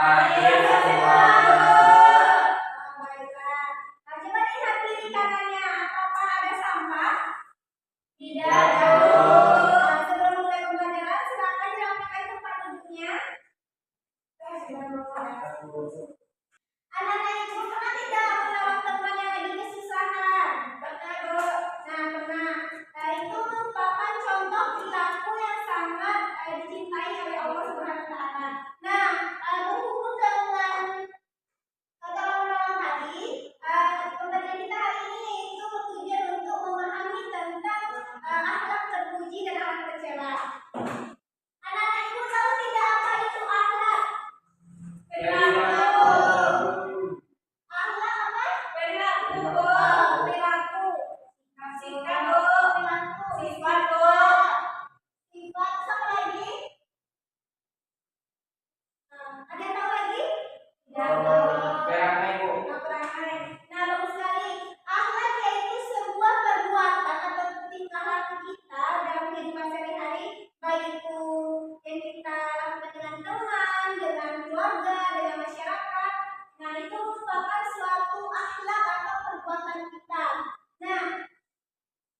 Baiklah. Nah, coba lihat kiri kanannya. Apakah ada sampah? Tidak. Nah, sebelum mulai pembelajaran, silakan dirapikan tempat duduknya. Anak-anak itu pernah tidak menolong teman yang lagi kesusahan? Pernah, Bu. Nah, pernah. Nah, itu merupakan contoh perilaku yang sangat dicintai oleh Allah Subhanahu wa taala. Nah, berhubung dengan tolong-menolong tadi, pembelajaran kita hari ini itu bertujuan untuk memahami tentang akhlak terpuji dan akhlak tercela. Anak-anak ibu tahu tidak apa itu akhlak? Akhlak apa? Perilaku, Bu. Perilaku. Sikap, Bu. Sifat, Bu. Sifat sama lagi? Ada yang tahu lagi? Perangai, Bu. Perangai. Nah, bagus sekali. Akhlak yaitu sebuah perbuatan atau tingkah laku kita dalam kehidupan sehari-hari, baik itu yang kita lakukan dengan teman, dengan keluarga, dengan masyarakat. Nah, itu merupakan suatu akhlak atau perbuatan kita. Nah,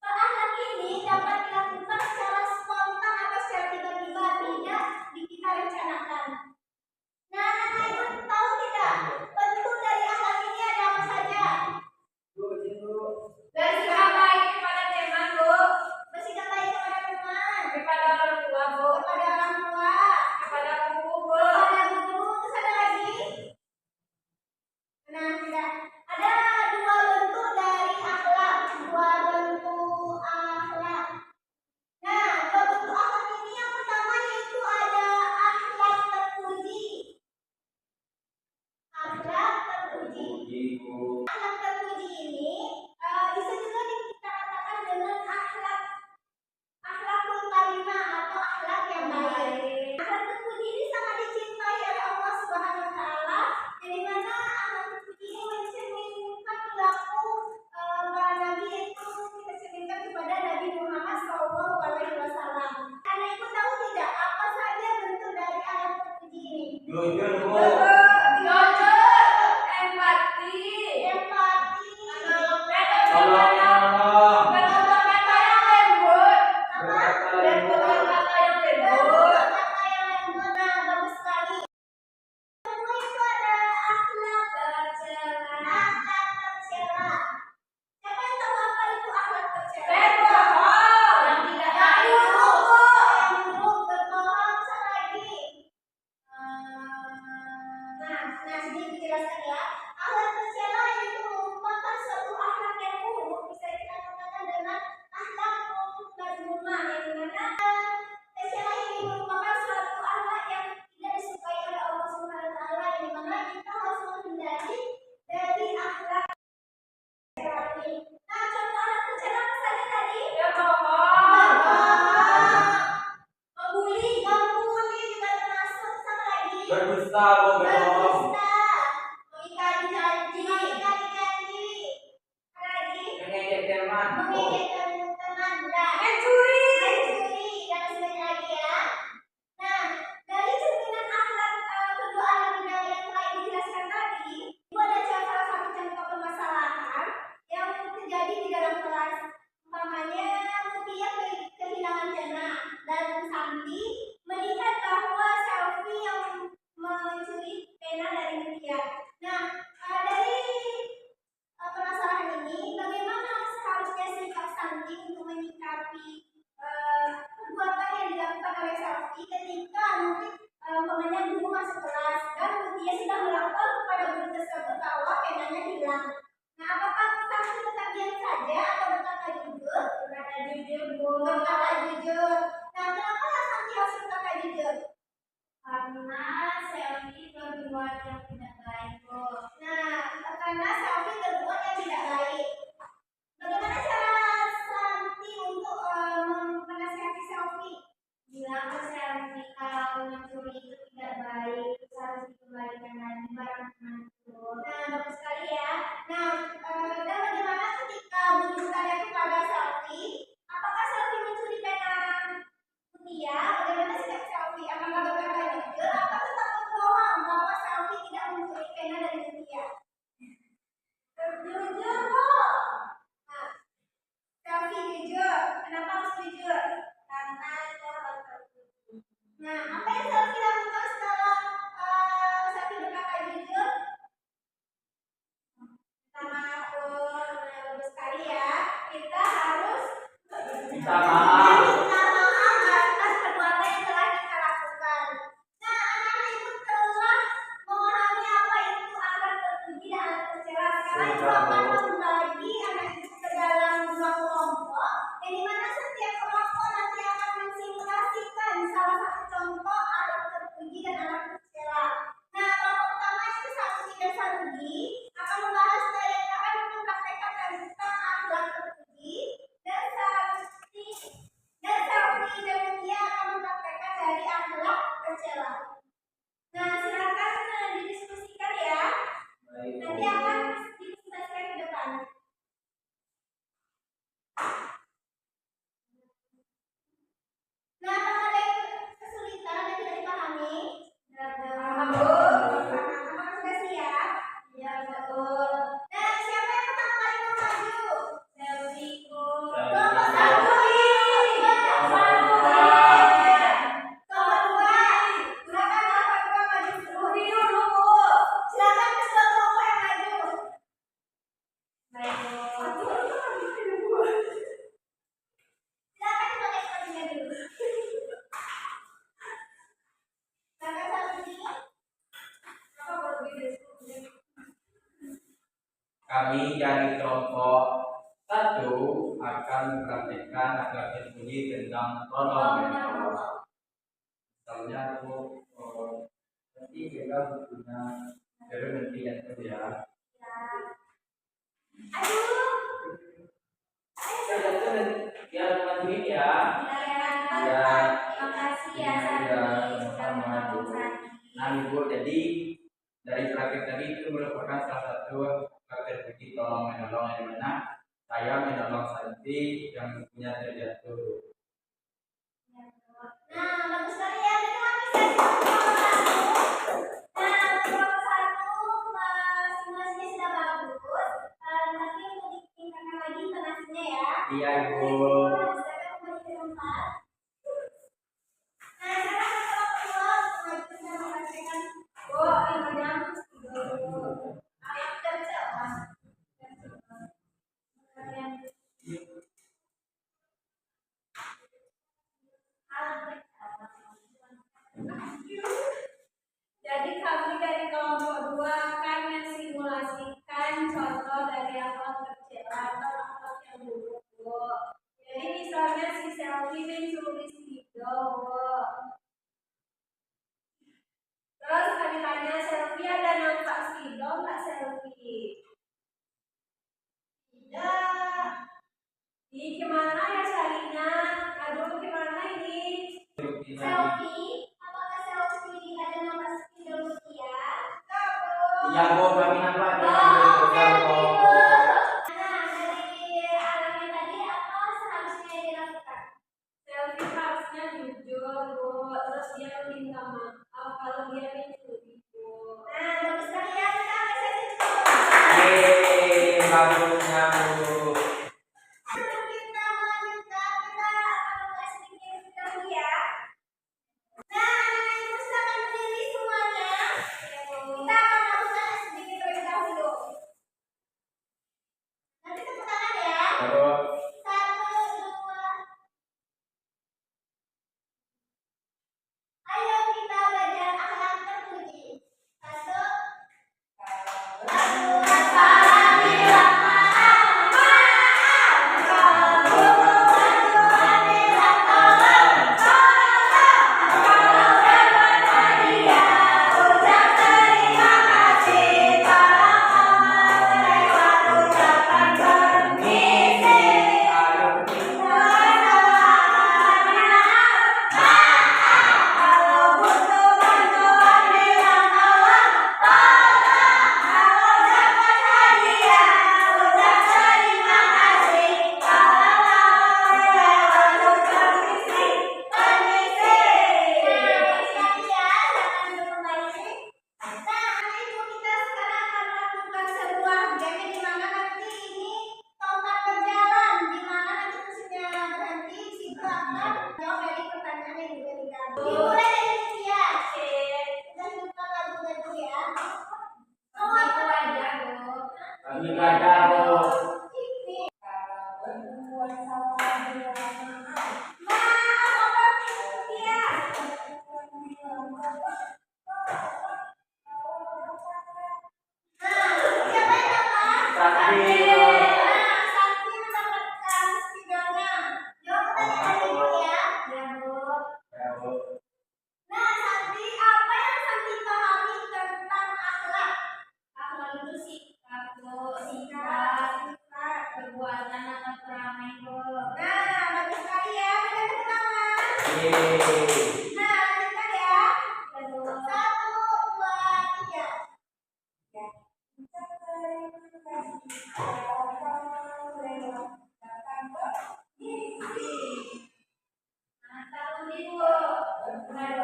akhlak ini dapat dilakukan secara spontan atau secara tiba-tiba, tidak kita rencanakan. Nah, anak-anak ibu tahu tidak bentuk dari akhlak ini ada apa saja? Bersikap baik kepada teman, Bu. Bersikap baik kepada teman. Kepada orang tua, Bu. Kepada orang tua. Kepada guru, Bu. Kepada guru. Terus ada lagi? Nah, tidak. Ada dua bentuk dari akhlak. Dua bentuk akhlak. Nah, dua bentuk akhlak ini yang pertama yaitu ada akhlak terpuji. Akhlak terpuji. Akhlak terpuji ini bisa juga kita katakan dengan akhlakul karimah atau akhlak yang baik. Akhlak terpuji ini sangat dicintai oleh Allah Subhanahu wa taala, yang dimana akhlak terpuji ini mencerminkan perilaku para nabi, yaitu kita cerminkan kepada Nabi Muhammad SAW. Karena itu tahu tidak apa saja bentuk dari akhlak terpuji ini? Jujur, Bu. Berdusta, bohong. Mengingkari janji. Mengejek teman. Mencuri dan sebagainya lagi ya. Nah, dari cerminan akhlak kedua akhlak yang telah dijelaskan tadi, itu ada salah satu contoh permasalahan yang terjadi di dalam kelas. Umpamanya Mutia kehilangan pena dan Santi melihat bahwa Selfie yang mencuri pena dari Mutia. Nah, dari permasalahan ini, bagaimana seharusnya sikap Santi untuk menyikapi perbuatan yang dilakukan oleh Selfie ketika nanti umpamanya guru masuk kelas dan Mutia sudah melapor kepada guru tersebut bahwa penanya hilang. Nah, apakah Selfie tetap diam saja atau berkata jujur? Berkata jujur, Bu. Berkata jujur. Nah, kenapa Santi harus berkata jujur? Karena Selfie berbuat yang tidak baik, Bu. Nah, karena Selfie berbuat yang tidak baik. Bagaimana cara Santi untuk menasihati Selfie? Bilang ke Selfie kalau mencuri itu tidak baik, harus dikembalikan lagi barang teman. tercela. Nah, silakan didiskusikan ya. Baik. Nanti akan didiskusikan ke depan. Nah, apakah ada kesulitan yang tidak dipahami? Paham, Bu. Apakah sudah siap? Ya, betul. Nah, siapa yang pertama kali mau maju? Selfie-ku. Kelompok satu. Kelompok dua. Kelompok dua. Silakan kelompok dua maju dulu, Bu. Silakan kedua kelompok yang maju. Baik, Bu. Silakan dipakai sepatunya dulu. Silakan satu ini. Apa berbeda? Kami dari kelompok 1 akan mempraktikkan aktivitas bunyi tentang pronom menolong. Misalnya aku nanti kita punya dari nanti yang itu ya. Aduh. Biar lanjutin ya. Ya. Makasih ya Sandi. Sudah menolong Sandi. Nah Ibu, jadi dari praktek tadi itu merupakan salah satu praktek bunyi tolong menolong yang mana saya menolong Santi yang punya terjatuh. Nah, bagus sekali ya. Kita apresiasi untuk kelompok satu. Nah, kelompok satu simulasinya sudah bagus. Tapi untuk ditingkatkan lagi intonasinya ya. Iya Ibu. Silakan kembali ke tempat. Nah, sekarang kelompok dua sudah mempraktikkan. Oh, ini alat kerja, Mas. Jadi kami dari kelompok 2 akan mensimulasikan contoh dari akhlak tercela atau akhlak yang buruk, Bu. Jadi misalnya si Selfie mencuri video, Bu. Terus kami tanya Selfie ada nampak video nggak Selfie? Tidak. Ih, gimana ya Salina? Aduh, gimana ini? Selfie? Apakah Selfie ada nampak video dia? Iya Bu, kami nampak di Selfie, Bu. Nah, dari alatnya tadi apa seharusnya dilakukan? Selfie harusnya jujur, Bu. Terus dia minta maaf kalau dia mencuri, Bu. Nah, bagus sekali ya. Kita apresiasi dulu. Yeay, bagusnya Bu. Sebelum kita melanjutkan, kita akan membahas sedikit dahulu ya. Nah, anak-anak ibu silakan berdiri semuanya. Kita akan melakukan sedikit terlebih dahulu. Nanti tepuk tangan ya. Terus 1, 2. Ayo kita belajar akhlak terpuji. 1. Lalu apa? Bilang maaf. Kalau bantuan minta tolong. Kalau dapat hadiah, ucap terima kasih. Kalau amal lewat ucapan permisi. Kalau butuh bantuan bilang tolong. Kalau dapat hadiah, ucap terima kasih. Kalau amal lewat ucap permisi. Siap ya, silakan duduk kembali. Nah, ibu kita sekarang akan melakukan sebuah game di mana nanti ini tongkat berjalan, di mana nanti musiknya berhenti, di situ akan jawab dari pertanyaan yang diberikan. Dimulai dari Tia. Kita buka lagu-lagu ya. Mau apa aja, Bu? kami belajar Bu. Ini. Maaf, apa Tia? Nah, siapa yang dapat? Santi. Nah, Santi mendapatkan spidolnya. Jawab pertanyaan ibu ya. Ya, Bu. Ya Bu. Nah, Santi, apa yang Santi pahami tentang akhlak? Akhlak itu sikap, Bu. Sikap, perbuatan atau perangai, Bu. Nah, bagus sekali ya. Berikan tepuk tangan. Yeay. Nah, lanjutkan ya.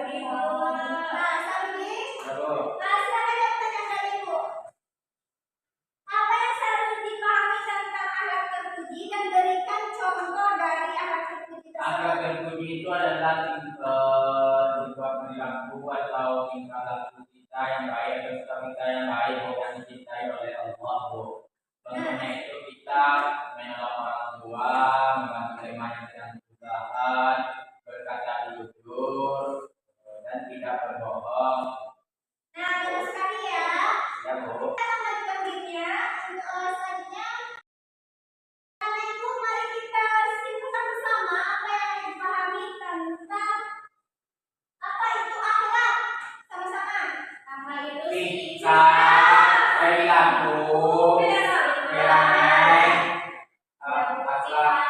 Nah, Sarudi. Baru. Nah, silakan jawab pertanyaan dari Ibu. Apa yang Sarudi dipahami tentang ahlak terpuji dan berikan contoh dari ahlak terpuji Ahlak tersebut. terpuji itu adalah tingkah perilaku atau tingkah laku kita yang baik atau sikap kita yang baik yang dicintai oleh Allah, Bu. Contohnya itu kita menolong orang tua, membantu temannya dengan kesusahan, berkata jujur, dan tidak berbohong. Nah, benar sekali ya. Ya, Bu. Kita lanjutkan videonya. Untuk selanjutnya, karena itu mari kita simpulkan bersama apa yang dipahami tentang apa itu akhlak. Sama-sama. Apa itu Tingkah perilaku perangai akhlak.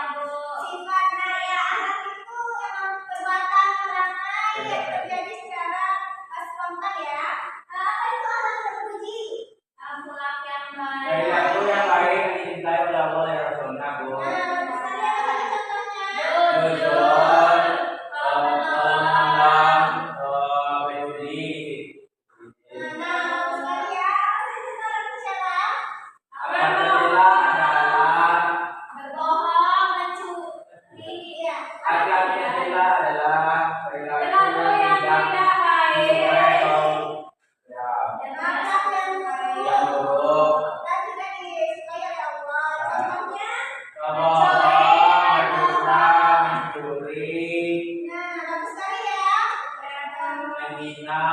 sifat. Nah, ya, akhlak itu emang perbuatan perangai yang terjadi secara spontan ya. Apa itu akhlak terpuji? Akhlak yang baik. Perilaku yang baik yang dicintai oleh Allah dan Rasulnya, Bu. Nah, bagus sekali. Apa saja contohnya? Jujur, menolong, peduli. Nah, bagus sekali ya. Apa saja contoh siapa? Akhlak tercela adalah Berbohong, mencuri, ya. akhlak tercela adalah perilaku yang tidak baik. sesuai atau ya Dan akhlak yang yang buruk. dan tidak disukai oleh Allah. Contohnya, Kebohongan, berdusta, mencuri, nah bagus sekali ya. menghina,